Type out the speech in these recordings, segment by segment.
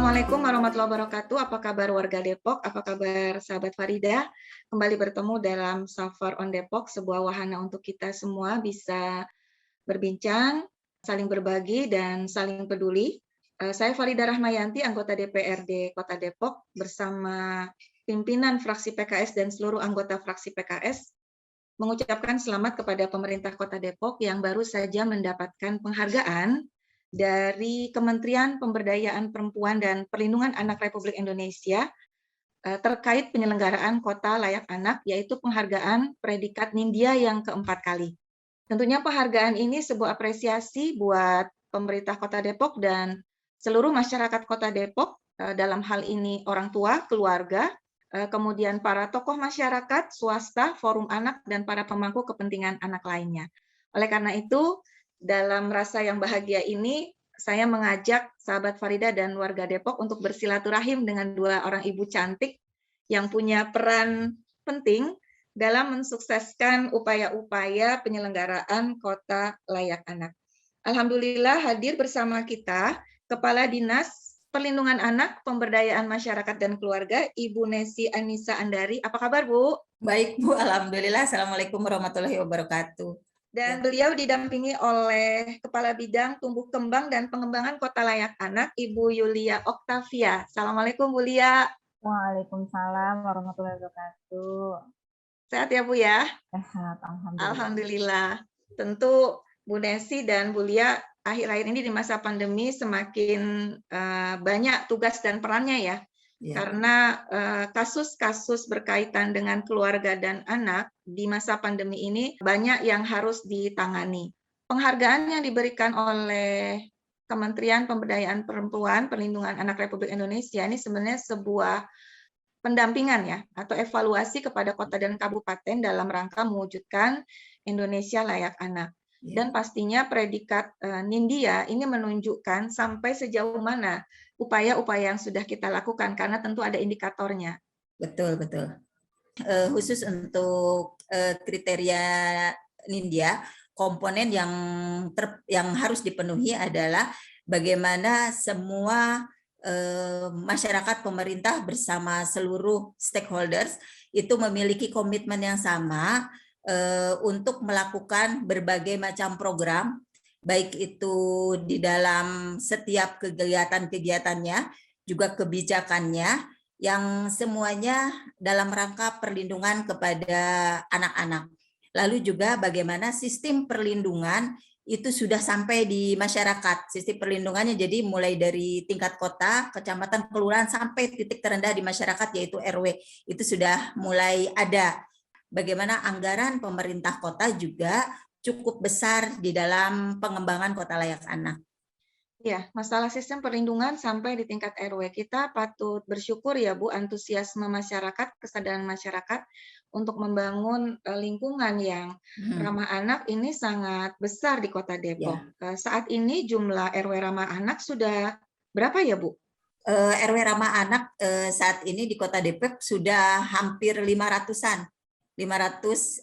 Assalamualaikum warahmatullahi wabarakatuh. Apa kabar warga Depok? Apa kabar sahabat Farida? Kembali bertemu dalam Safar on Depok, sebuah wahana untuk kita semua bisa berbincang, saling berbagi, dan saling peduli. Saya Farida Rahmayanti, anggota DPRD Kota Depok, bersama pimpinan fraksi PKS dan seluruh anggota fraksi PKS, mengucapkan selamat kepada pemerintah Kota Depok yang baru saja mendapatkan penghargaan dari Kementerian Pemberdayaan Perempuan dan Perlindungan Anak Republik Indonesia terkait penyelenggaraan Kota Layak Anak, yaitu penghargaan predikat Nindya yang keempat kali. Tentunya penghargaan ini sebuah apresiasi buat pemerintah Kota Depok dan seluruh masyarakat Kota Depok, dalam hal ini orang tua, keluarga, kemudian para tokoh masyarakat, swasta, forum anak, dan para pemangku kepentingan anak lainnya. Oleh karena itu, dalam rasa yang bahagia ini, saya mengajak sahabat Farida dan warga Depok untuk bersilaturahim dengan dua orang ibu cantik yang punya peran penting dalam mensukseskan upaya-upaya penyelenggaraan Kota Layak Anak. Alhamdulillah hadir bersama kita Kepala Dinas Perlindungan Anak, Pemberdayaan Masyarakat dan Keluarga, Ibu Nesi Anissa Andari. Apa kabar, Bu? Baik, Bu. Alhamdulillah. Assalamualaikum warahmatullahi wabarakatuh. Dan beliau didampingi oleh Kepala Bidang Tumbuh Kembang dan Pengembangan Kota Layak Anak, Ibu Yulia Oktavia. Assalamualaikum, Bu Lia. Waalaikumsalam warahmatullahi wabarakatuh. Sehat ya, Bu ya? Sehat, alhamdulillah. Alhamdulillah. Tentu Bu Nesi dan Bu Lia akhir-akhir ini di masa pandemi semakin banyak tugas dan perannya ya. Karena kasus-kasus berkaitan dengan keluarga dan anak di masa pandemi ini banyak yang harus ditangani. Penghargaan yang diberikan oleh Kementerian Pemberdayaan Perempuan Perlindungan Anak Republik Indonesia ini sebenarnya sebuah pendampingan ya atau evaluasi kepada kota dan kabupaten dalam rangka mewujudkan Indonesia Layak Anak. Dan pastinya predikat Nindya ini menunjukkan sampai sejauh mana upaya-upaya yang sudah kita lakukan, karena tentu ada indikatornya. Betul. Khusus untuk kriteria Nindya, komponen yang harus dipenuhi adalah bagaimana semua masyarakat, pemerintah bersama seluruh stakeholders itu memiliki komitmen yang sama untuk melakukan berbagai macam program, baik itu di dalam setiap kegiatan-kegiatannya, juga kebijakannya, yang semuanya dalam rangka perlindungan kepada anak-anak. Lalu juga bagaimana sistem perlindungan itu sudah sampai di masyarakat. Sistem perlindungannya jadi mulai dari tingkat kota, kecamatan, kelurahan, sampai titik terendah di masyarakat yaitu RW. Itu sudah mulai ada. Bagaimana anggaran pemerintah kota juga cukup besar di dalam pengembangan Kota Layak Anak. Ya, masalah sistem perlindungan sampai di tingkat RW, kita patut bersyukur ya Bu, antusiasme masyarakat, kesadaran masyarakat untuk membangun lingkungan yang ramah anak ini sangat besar di Kota Depok. Saat ini jumlah RW ramah anak sudah berapa ya Bu? RW ramah anak saat ini di Kota Depok sudah hampir 500-an. 500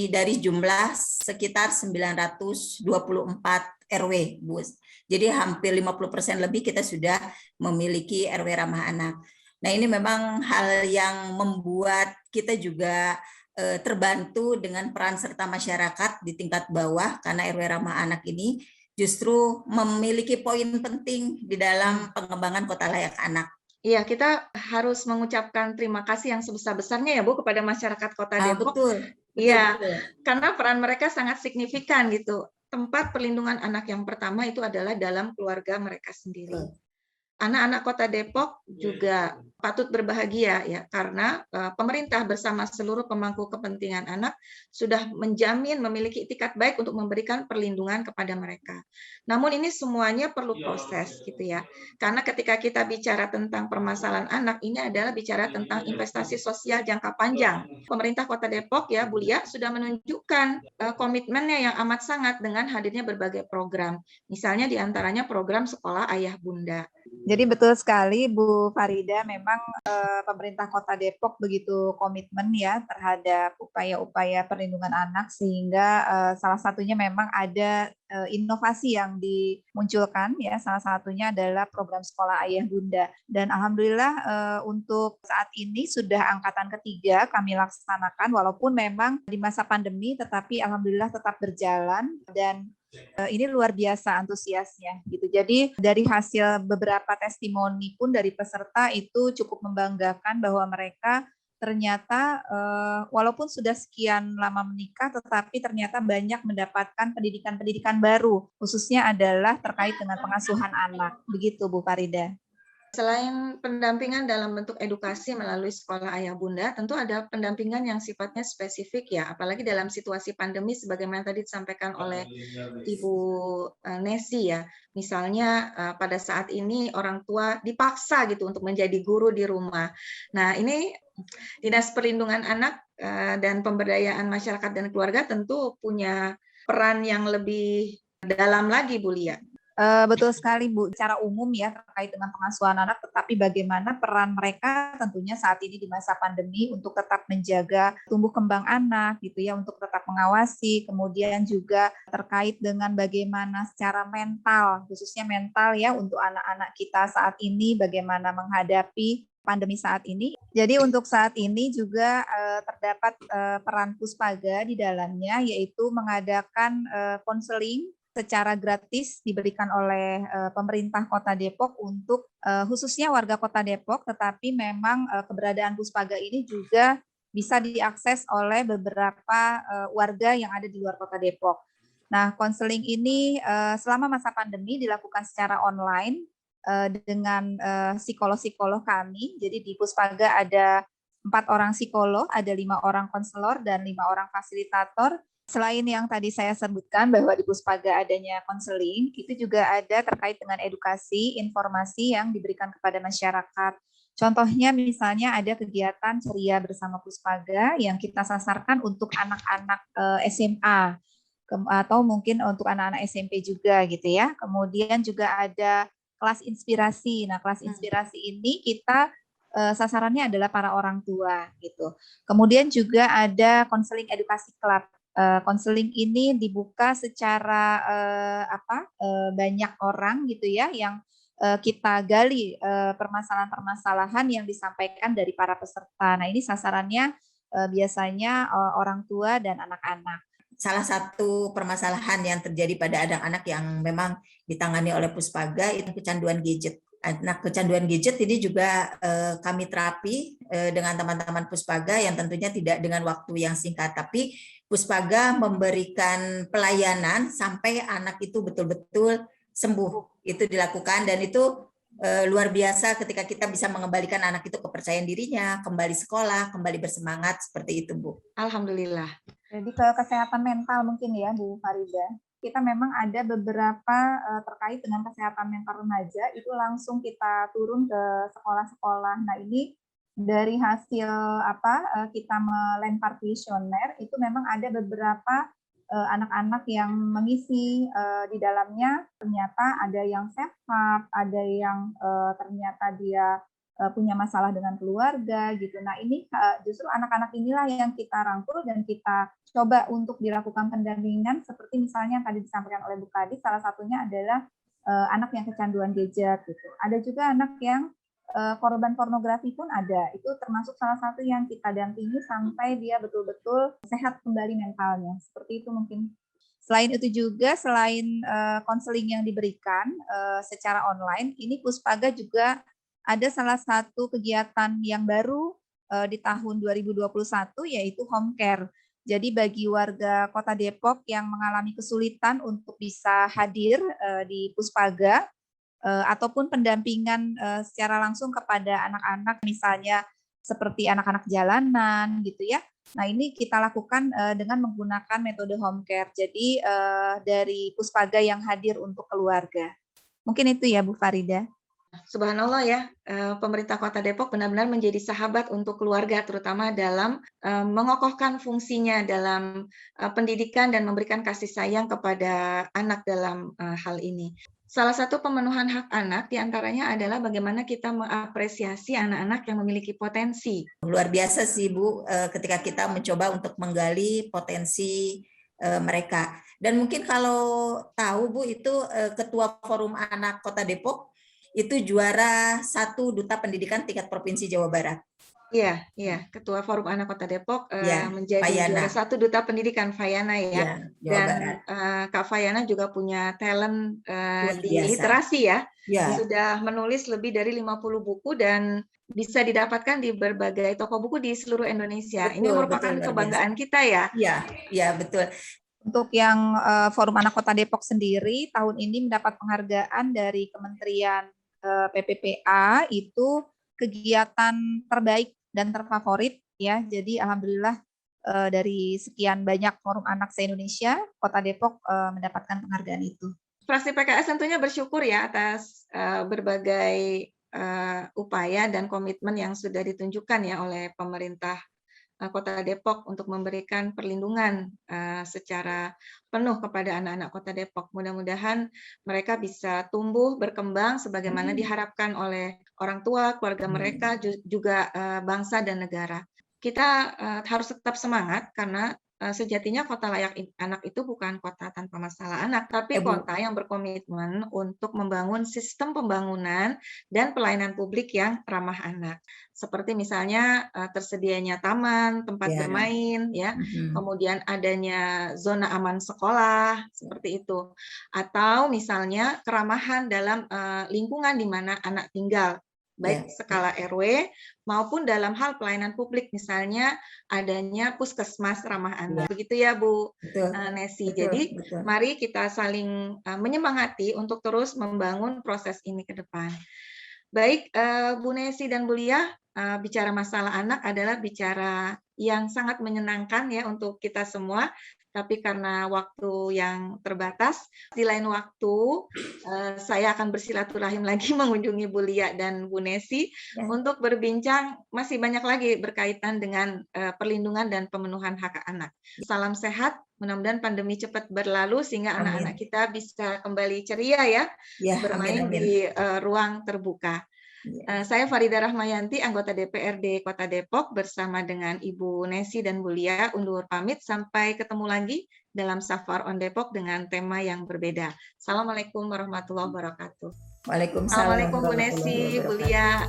dari jumlah sekitar 924 RW, Bu. Jadi hampir 50% lebih kita sudah memiliki RW ramah anak. Nah, ini memang hal yang membuat kita juga terbantu dengan peran serta masyarakat di tingkat bawah, karena RW ramah anak ini justru memiliki poin penting di dalam pengembangan Kota Layak Anak. Iya, kita harus mengucapkan terima kasih yang sebesar-besarnya ya Bu kepada masyarakat Kota Depok. Betul. Iya, karena peran mereka sangat signifikan gitu. Tempat perlindungan anak yang pertama itu adalah dalam keluarga mereka sendiri. Anak-anak Kota Depok juga patut berbahagia ya, karena pemerintah bersama seluruh pemangku kepentingan anak sudah menjamin memiliki itikat baik untuk memberikan perlindungan kepada mereka. Namun ini semuanya perlu proses gitu ya. Karena ketika kita bicara tentang permasalahan anak, ini adalah bicara tentang investasi sosial jangka panjang. Pemerintah Kota Depok ya, Bu Lia, sudah menunjukkan komitmennya yang amat sangat dengan hadirnya berbagai program. Misalnya diantaranya program Sekolah Ayah Bunda. Jadi betul sekali Bu Farida, memang pemerintah Kota Depok begitu komitmen ya terhadap upaya-upaya perlindungan anak, sehingga salah satunya memang ada inovasi yang dimunculkan ya, salah satunya adalah program sekolah ayah bunda. Dan alhamdulillah untuk saat ini sudah angkatan ketiga kami laksanakan, walaupun memang di masa pandemi tetapi alhamdulillah tetap berjalan, dan ini luar biasa antusiasnya gitu. Jadi dari hasil beberapa testimoni pun dari peserta itu cukup membanggakan bahwa mereka ternyata walaupun sudah sekian lama menikah, tetapi ternyata banyak mendapatkan pendidikan-pendidikan baru, khususnya adalah terkait dengan pengasuhan anak. Begitu Bu Farida. Selain pendampingan dalam bentuk edukasi melalui sekolah ayah bunda, tentu ada pendampingan yang sifatnya spesifik ya, apalagi dalam situasi pandemi sebagaimana tadi disampaikan oleh Ibu Nesi ya. Misalnya pada saat ini orang tua dipaksa gitu untuk menjadi guru di rumah. Nah, ini Dinas Perlindungan Anak dan Pemberdayaan Masyarakat dan Keluarga tentu punya peran yang lebih dalam lagi, Bu Lia. Betul sekali Bu, secara umum ya terkait dengan pengasuhan anak, tetapi bagaimana peran mereka tentunya saat ini di masa pandemi untuk tetap menjaga tumbuh kembang anak gitu ya, untuk tetap mengawasi, kemudian juga terkait dengan bagaimana secara mental, khususnya mental ya untuk anak-anak kita saat ini, bagaimana menghadapi pandemi saat ini. Jadi untuk saat ini juga terdapat peran Puspaga di dalamnya, yaitu mengadakan konseling secara gratis diberikan oleh pemerintah Kota Depok untuk khususnya warga Kota Depok, tetapi memang keberadaan Puspaga ini juga bisa diakses oleh beberapa warga yang ada di luar Kota Depok. Nah, konseling ini selama masa pandemi dilakukan secara online dengan psikolog-psikolog kami. Jadi di Puspaga ada 4 orang psikolog, ada 5 orang konselor, dan 5 orang fasilitator. Selain yang tadi saya sebutkan bahwa di Puspaga adanya konseling, itu juga ada terkait dengan edukasi, informasi yang diberikan kepada masyarakat. Contohnya misalnya ada kegiatan ceria bersama Puspaga yang kita sasarkan untuk anak-anak SMA atau mungkin untuk anak-anak SMP juga gitu ya. Kemudian juga ada kelas inspirasi. Nah, kelas inspirasi ini kita sasarannya adalah para orang tua gitu. Kemudian juga ada konseling edukasi club. Konseling ini dibuka secara banyak orang gitu ya, yang kita gali permasalahan-permasalahan yang disampaikan dari para peserta. Nah, ini sasarannya biasanya orang tua dan anak-anak. Salah satu permasalahan yang terjadi pada anak-anak yang memang ditangani oleh Puspaga itu kecanduan gadget. Nah, kecanduan gadget ini juga kami terapi dengan teman-teman Puspaga yang tentunya tidak dengan waktu yang singkat, tapi Puspaga memberikan pelayanan sampai anak itu betul-betul sembuh. Itu dilakukan dan itu luar biasa ketika kita bisa mengembalikan anak itu kepercayaan dirinya, kembali sekolah, kembali bersemangat, seperti itu, Bu. Alhamdulillah. Jadi ke kesehatan mental mungkin ya Bu Farida. Kita memang ada beberapa terkait dengan kesehatan mental remaja, itu langsung kita turun ke sekolah-sekolah. Nah, ini dari hasil kita melempar kuesioner, itu memang ada beberapa anak-anak yang mengisi di dalamnya, ternyata ada yang sehat, ada yang ternyata dia punya masalah dengan keluarga gitu. Nah, ini justru anak-anak inilah yang kita rangkul dan kita coba untuk dilakukan pendampingan, seperti misalnya yang tadi disampaikan oleh Bu Kadis, salah satunya adalah anak yang kecanduan gadget gitu. Ada juga anak yang korban pornografi pun ada. Itu termasuk salah satu yang kita dampingi sampai dia betul-betul sehat kembali mentalnya. Seperti itu mungkin. Selain itu juga, selain konseling yang diberikan secara online, ini Puspaga juga ada salah satu kegiatan yang baru di tahun 2021, yaitu home care. Jadi bagi warga Kota Depok yang mengalami kesulitan untuk bisa hadir di Puspaga, ataupun pendampingan secara langsung kepada anak-anak, misalnya seperti anak-anak jalanan gitu ya. Nah, ini kita lakukan dengan menggunakan metode home care. Jadi dari Puspaga yang hadir untuk keluarga. Mungkin itu ya Bu Farida. Subhanallah ya, pemerintah Kota Depok benar-benar menjadi sahabat untuk keluarga, terutama dalam mengokohkan fungsinya dalam pendidikan dan memberikan kasih sayang kepada anak dalam hal ini. Salah satu pemenuhan hak anak diantaranya adalah bagaimana kita mengapresiasi anak-anak yang memiliki potensi. Luar biasa sih Bu, ketika kita mencoba untuk menggali potensi mereka. Dan mungkin kalau tahu Bu, itu Ketua Forum Anak Kota Depok itu juara 1 Duta Pendidikan tingkat Provinsi Jawa Barat. Iya, iya. Ketua Forum Anak Kota Depok Ya, menjadi Fayana. juara 1 Duta Pendidikan, Fayana ya. Ya, Jawa Dan Barat. Kak Fayana juga punya talent Luar di biasa. literasi ya. Ya, Sudah menulis lebih dari 50 buku dan bisa didapatkan di berbagai toko buku di seluruh Indonesia. Ini betul, merupakan betul, luar biasa. kebanggaan kita ya. Iya, iya betul. Untuk yang Forum Anak Kota Depok sendiri tahun ini mendapat penghargaan dari Kementerian PPPA, itu kegiatan terbaik dan terfavorit ya. Jadi alhamdulillah dari sekian banyak forum anak se-Indonesia, Kota Depok mendapatkan penghargaan itu. Fraksi PKS tentunya bersyukur ya atas berbagai upaya dan komitmen yang sudah ditunjukkan ya oleh pemerintah Kota Depok untuk memberikan perlindungan secara penuh kepada anak-anak Kota Depok. Mudah-mudahan mereka bisa tumbuh, berkembang sebagaimana diharapkan oleh orang tua, keluarga mereka, juga bangsa dan negara. Kita harus tetap semangat karena sejatinya kota layak anak itu bukan kota tanpa masalah anak, tapi kota yang berkomitmen untuk membangun sistem pembangunan dan pelayanan publik yang ramah anak. Seperti misalnya tersedianya taman, tempat bermain, ya, kemudian adanya zona aman sekolah, seperti itu. Atau misalnya keramahan dalam lingkungan di mana anak tinggal, baik skala RW maupun dalam hal pelayanan publik, misalnya adanya puskesmas ramah anak. Begitu ya Bu Nesi. Jadi mari kita saling menyemangati untuk terus membangun proses ini ke depan. Baik, Bu Nesi dan Bu Lia, bicara masalah anak adalah bicara yang sangat menyenangkan ya untuk kita semua, tapi karena waktu yang terbatas, di lain waktu saya akan bersilaturahim lagi mengunjungi Bu Lia dan Bu Nesi untuk berbincang masih banyak lagi berkaitan dengan perlindungan dan pemenuhan hak anak. Salam sehat, mudah-mudahan pandemi cepat berlalu sehingga anak-anak kita bisa kembali ceria ya, bermain di ruang terbuka. Saya Farida Rahmayanti, anggota DPRD Kota Depok, bersama dengan Ibu Nesi dan Bu Lia undur pamit. Sampai ketemu lagi dalam Safar on Depok dengan tema yang berbeda. Assalamualaikum warahmatullahi wabarakatuh. Waalaikumsalam. Assalamualaikum Bu Nesi, Bu Lia.